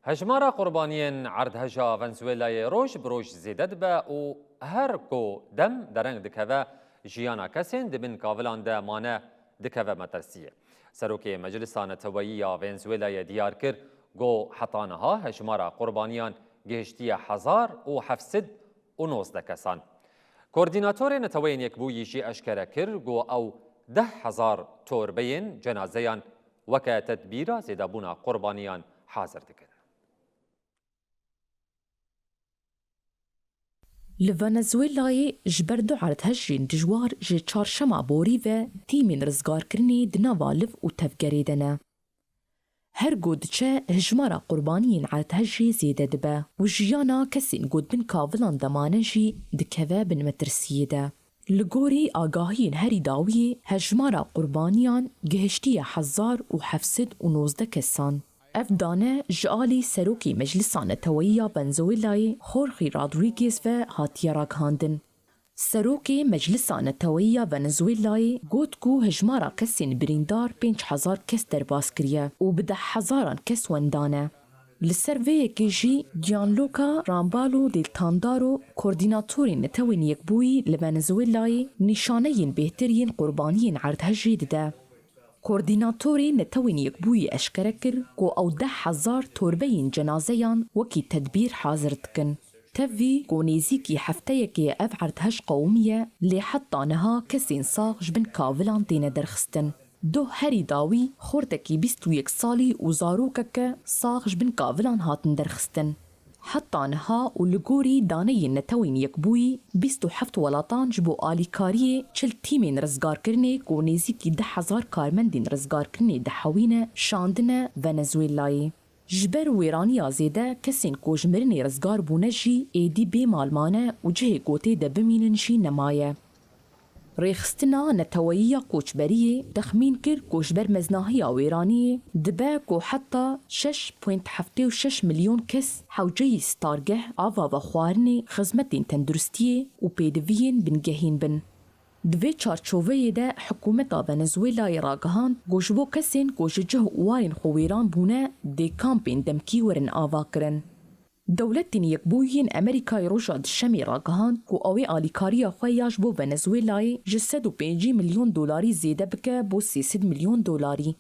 هجمارا قربانیان عرض هجا ونزویلای روش بروش زیدد با و هر کو دم درنگ دکوه جیانا کسین دبن کاولان ده مانه دکوه مترسیه. سروک مجلسان توایی یا ونزویلای دیار کر گو حطانها هجمارا قربانیان گهشتی 1719 کسان. کوردیناتور نتوین یک بویی جی اشکره کر گو او 10,000 توربین جنازیان وکه تدبیره زیدابونا قربانیان حاضر دکن. لڤنزوێلایê ji ber du erdhejên dijwar ji çarşema borî ve tîmên rizgarkirinê di nava liv û tevgerê de ne. Her got diçe hejmara qurbaniyên erdhejê zêde dibe û jiyana kesên gotbin kavilan demane jî dikeve bin metirsiyê de. Li gorî agahiyên herî dawiyê hejmara qurbaniyan gihiştiye 1719 kesan. Ev dane ji alî serokê Meclisa Neteweyî ya Venezuelayê Jorge Rodriguez ve hatiye ragihandin. Serokê Meclisa Neteweyî ya Venezuelayê got ku hejmara kesên birîndar 5,000 kes derbas kiriye û bi 10,000 kes wendane. Li ser vê yekê jî Gianluca Rambalo del Tandaro, koordinatorên Netewên Yekbûyî li Venezuelayê nîşaneyên bêhtiriyên qurbaniyên erdhejê dide. کوردیناتۆری نەتەوەی یەکبووی ئەشکەرە کرد کۆ ئەو 10,000 تۆربەیین جەنازەیان وەکی تەدبیر حازر دکن. تەڤی کۆ نێزیکی هەفتەیەکێ ئەڤ عەردهەژ قەومیە لێ حەتانەها کەسێن ساغ ji bin kavilan têne derxistin. Duh herî dawî xortekî 21 salî û zarokeke sax ji bin kavilan hatin derxistin. Heta niha û li gorî daneyên netewên yekbûyî 27 welatan ji bo alîkariyê çil tîmên rizgarkirinê ku nêzîkî 10,000 karmendên rizgarkirinê dihewîne şandine Venezuelayê. Ji ber wêraniya zêde kesên ku ji mirinê rizgar bûne jî êdî bê malmane û cihê gotê de bimînin jî nemaye. Rêxistina Neteweyî ya Koçberiyê texmîn kir ku ji ber meznahiya wêraniyê dibe ku heta 6.76 milyon kes hewceyî stargeh ava ve xwarinê xizmetên tenduristiyê û pêdiviyên bingehîn bin. Di vê çarçoveyê de hikûmeta Venezuelayê ragihand ku ji bo kesên ku ji cih û warên xwe wêran bûne dê kampên demkî werin ava kirin. Dewletên Yekbûyîn Amerîkayê roja dişemê ragihand ku ew ê alîkariya xwe ya ji bo Venezuelayê ji 105 milyon dolarî zêde bike bo 300 milyon dolarî.